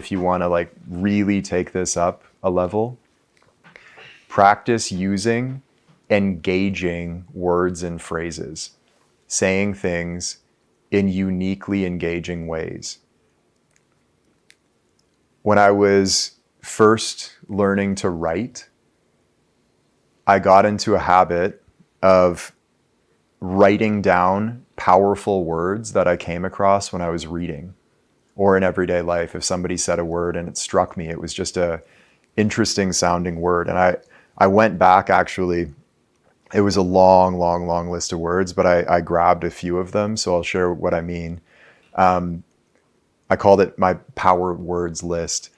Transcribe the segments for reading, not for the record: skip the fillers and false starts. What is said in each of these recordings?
if you want to like really take this up a level, practice using engaging words and phrases, saying things in uniquely engaging ways. When I was first learning to write, I got into a habit of writing down powerful words that I came across when I was reading or in everyday life. If somebody said a word and it struck me, it was just a interesting sounding word. And I went back, actually, it was a long list of words, but I grabbed a few of them. So I'll share what I mean. I called it my power words list: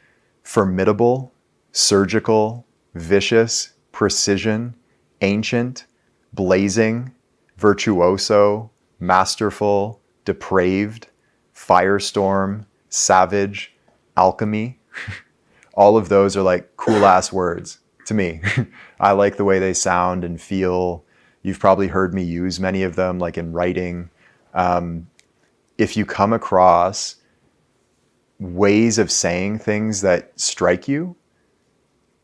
formidable, surgical, vicious, precision, ancient, blazing, virtuoso, masterful, depraved, firestorm, savage, alchemy. All of those are like cool ass words to me. I like the way they sound and feel. You've probably heard me use many of them, like in writing. If you come across ways of saying things that strike you,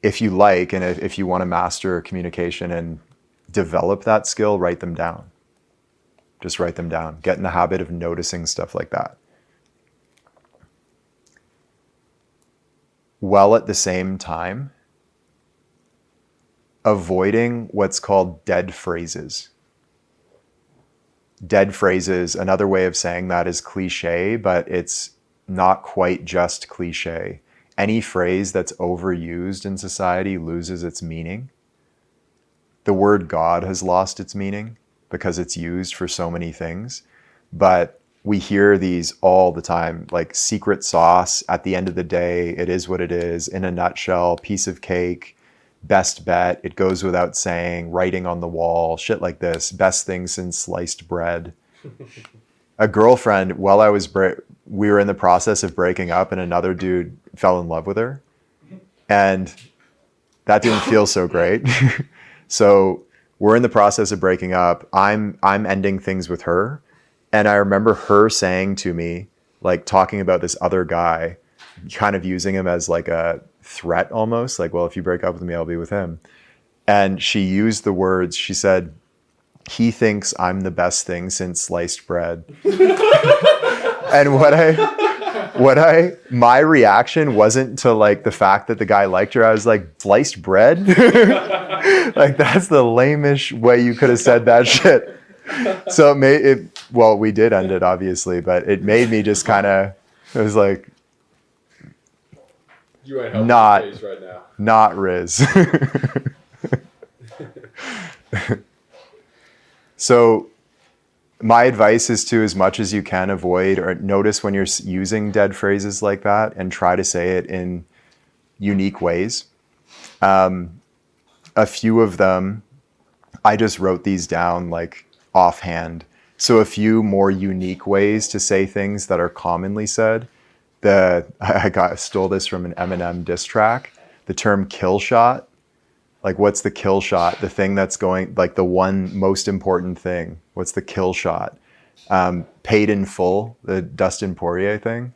if you like, and if you want to master communication and develop that skill, write them down. Just write them down. Get in the habit of noticing stuff like that. While at the same time, avoiding what's called dead phrases. Dead phrases, another way of saying that is cliche, but it's not quite just cliche. Any phrase that's overused in society loses its meaning. The word God has lost its meaning because it's used for so many things. But we hear these all the time, like secret sauce, at the end of the day, it is what it is, in a nutshell, piece of cake, best bet, it goes without saying, writing on the wall, shit like this, best thing since sliced bread. A girlfriend, while we were in the process of breaking up, and another dude fell in love with her, and that didn't feel so great. So we're in the process of breaking up. I'm ending things with her, and I remember her saying to me, like talking about this other guy, kind of using him as like a threat almost, like, well, if you break up with me, I'll be with him. And she used the words, she said, "He thinks I'm the best thing since sliced bread." And my reaction wasn't to like the fact that the guy liked her. I was like, sliced bread? Like, that's the lamest way you could have said that shit. So we did end it obviously, but it made me just kind of, it was like, you ain't helping my face right now. Not Riz. So my advice is to, as much as you can, avoid or notice when you're using dead phrases like that and try to say it in unique ways. A few of them, I just wrote these down like offhand. So a few more unique ways to say things that are commonly said. I stole this from an Eminem diss track. The term kill shot. Like, what's the kill shot? The thing that's going, like the one most important thing. What's the kill shot? Paid in full, the Dustin Poirier thing.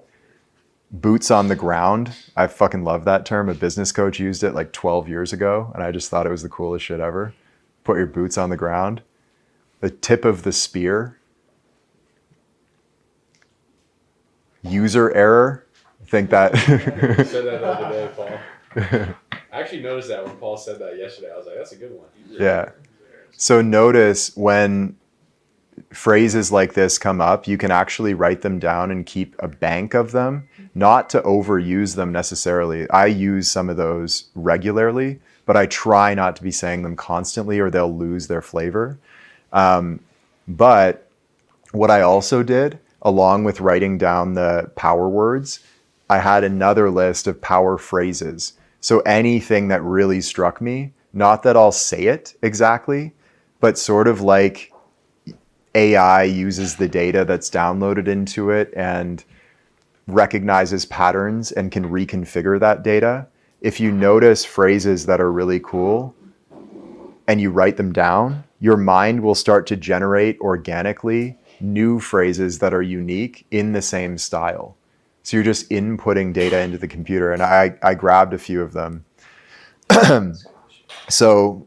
Boots on the ground. I fucking love that term. A business coach used it like 12 years ago, and I just thought it was the coolest shit ever. Put your boots on the ground. The tip of the spear. User error. I think that. You said that the other day, Paul. I actually noticed that when Paul said that yesterday. I was like, that's a good one. Yeah. So notice when phrases like this come up, you can actually write them down and keep a bank of them, not to overuse them necessarily. I use some of those regularly, but I try not to be saying them constantly or they'll lose their flavor. But what I also did, along with writing down the power words, I had another list of power phrases. So anything that really struck me, not that I'll say it exactly, but sort of like AI uses the data that's downloaded into it and recognizes patterns and can reconfigure that data. If you notice phrases that are really cool and you write them down, your mind will start to generate organically new phrases that are unique in the same style. So you're just inputting data into the computer, and I grabbed a few of them. So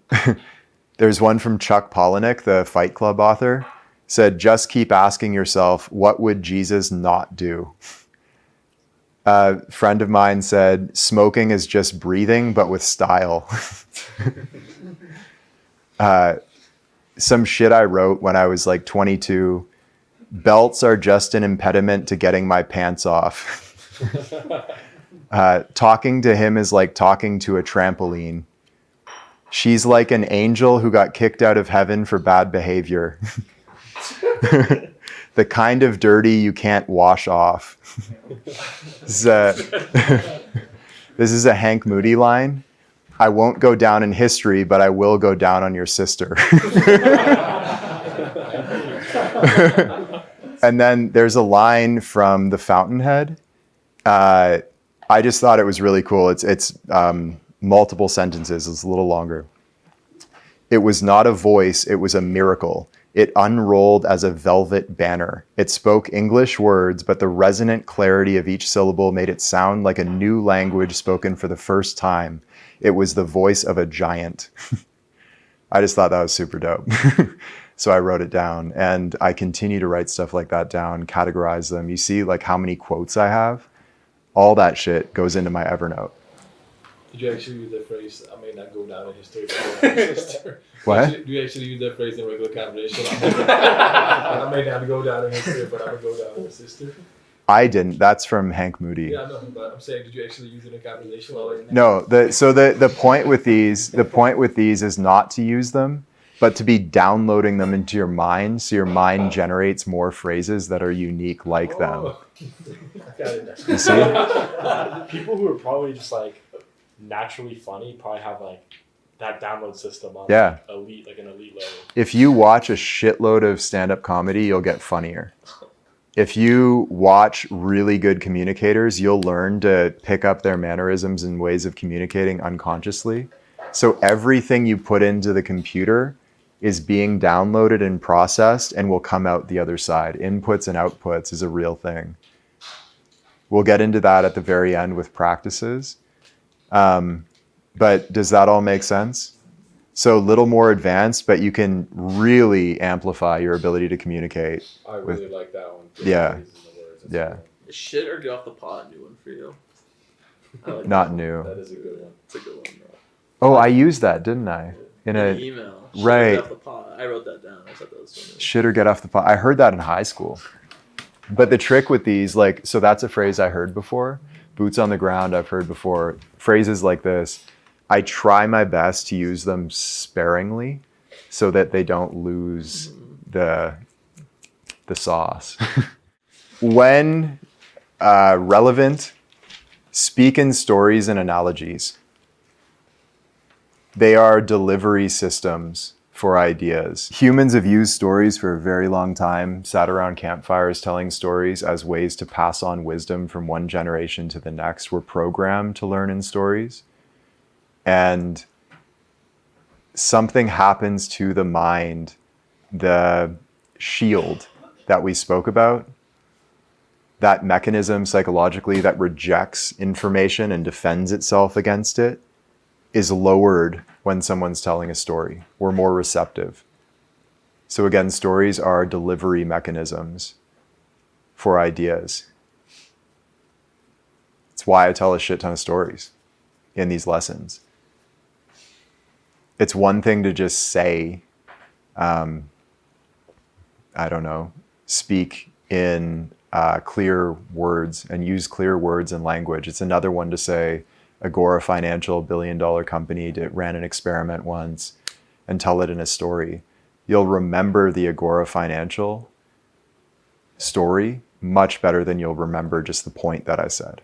there's one from Chuck Palahniuk, the Fight Club author, said, just keep asking yourself, what would Jesus not do? A friend of mine said, smoking is just breathing, but with style. Some shit I wrote when I was like 22, belts are just an impediment to getting my pants off. Talking to him is like talking to a trampoline. She's like an angel who got kicked out of heaven for bad behavior. The kind of dirty you can't wash off. This is a Hank Moody line. I won't go down in history, but I will go down on your sister. And then there's a line from The Fountainhead. I just thought it was really cool. It's multiple sentences. It's a little longer. It was not a voice. It was a miracle. It unrolled as a velvet banner. It spoke English words, but the resonant clarity of each syllable made it sound like a new language spoken for the first time. It was the voice of a giant. I just thought that was super dope. So I wrote it down, and I continue to write stuff like that down, categorize them. You see like how many quotes I have? All that shit goes into my Evernote. Did you actually use the phrase, I may not go down in history, but What? Do you actually use that phrase in regular conversation? I may not go down in history, but I would go down in sister. I didn't. That's from Hank Moody. Yeah, I know, but I'm saying, did you actually use it in a conversation? No. The point with these is not to use them, but to be downloading them into your mind, so your mind generates more phrases that are unique like them. I got it now. You see? People who are probably just like naturally funny probably have like that download system on Yeah. like an elite level. If you watch a shitload of stand-up comedy, you'll get funnier. If you watch really good communicators, you'll learn to pick up their mannerisms and ways of communicating unconsciously. So everything you put into the computer is being downloaded and processed and will come out the other side. Inputs and outputs is a real thing. We'll get into that at the very end with practices. But does that all make sense? So a little more advanced, but you can really amplify your ability to communicate. I really like that one. Yeah. That's Yeah. cool. Shit or get off the pot, new one for you. I like Not that. new. That is a good one. It's a good one, bro. Oh, I used that, didn't I? In An a email. Shit or right. Get off the pot. I wrote that down. I thought that was funny. shit or get off the pot. I heard that in high school. But the trick with these, like, so that's a phrase I heard before. Boots on the ground, I've heard before. Phrases like this, I try my best to use them sparingly so that they don't lose the sauce. When relevant, speak in stories and analogies. They are delivery systems for ideas. Humans have used stories for a very long time, sat around campfires telling stories as ways to pass on wisdom from one generation to the next. We're programmed to learn in stories. And something happens to the mind, the shield that we spoke about, that mechanism psychologically that rejects information and defends itself against it, is lowered when someone's telling a story. We're more receptive. So again, stories are delivery mechanisms for ideas. It's why I tell a shit ton of stories in these lessons. It's one thing to just say, I don't know, speak in clear words and use clear words and language. It's another one to say, Agora Financial, billion-dollar company, ran an experiment once, and tell it in a story. You'll remember the Agora Financial story much better than you'll remember just the point that I said.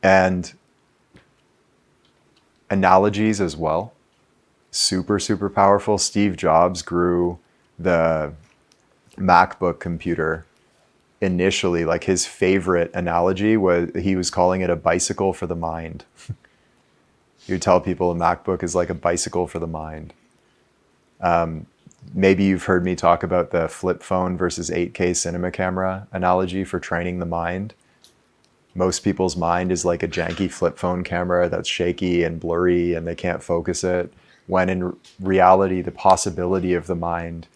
And analogies as well. Super, super powerful. Steve Jobs grew the MacBook computer initially. Like his favorite analogy was, he was calling it a bicycle for the mind. He would tell people a MacBook is like a bicycle for the mind. maybe you've heard me talk about the flip phone versus 8K cinema camera analogy for training the mind. Most people's mind is like a janky flip phone camera that's shaky and blurry and they can't focus it, when in reality, the possibility of the mind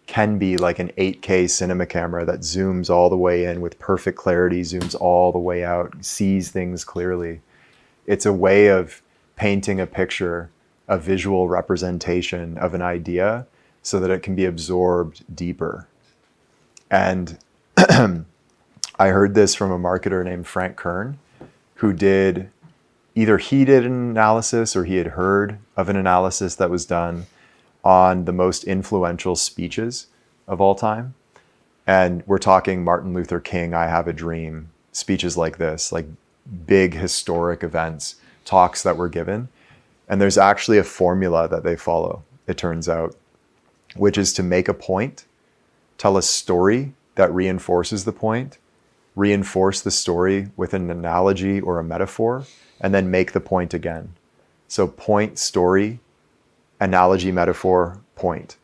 can be like an 8K cinema camera that zooms all the way in with perfect clarity, zooms all the way out, sees things clearly. It's a way of painting a picture, a visual representation of an idea so that it can be absorbed deeper. And I heard this from a marketer named Frank Kern, who did, either he did an analysis or he had heard of an analysis that was done on the most influential speeches of all time. And we're talking Martin Luther King, I Have a Dream, speeches like this, like big historic events, talks that were given. And there's actually a formula that they follow, it turns out, which is to make a point, tell a story that reinforces the point, reinforce the story with an analogy or a metaphor, and then make the point again. So point, story, analogy, metaphor, point.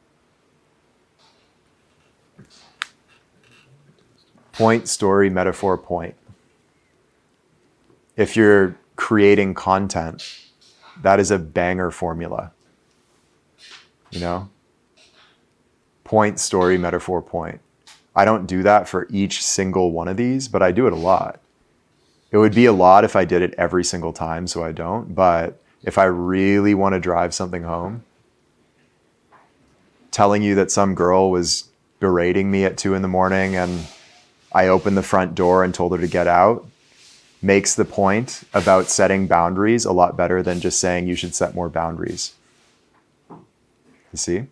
Point, story, metaphor, point. If you're creating content, that is a banger formula. You know? Point, story, metaphor, point. I don't do that for each single one of these, but I do it a lot. It would be a lot if I did it every single time, so I don't. But if I really want to drive something home, telling you that some girl was berating me at 2 a.m. and I opened the front door and told her to get out makes the point about setting boundaries a lot better than just saying you should set more boundaries. You see?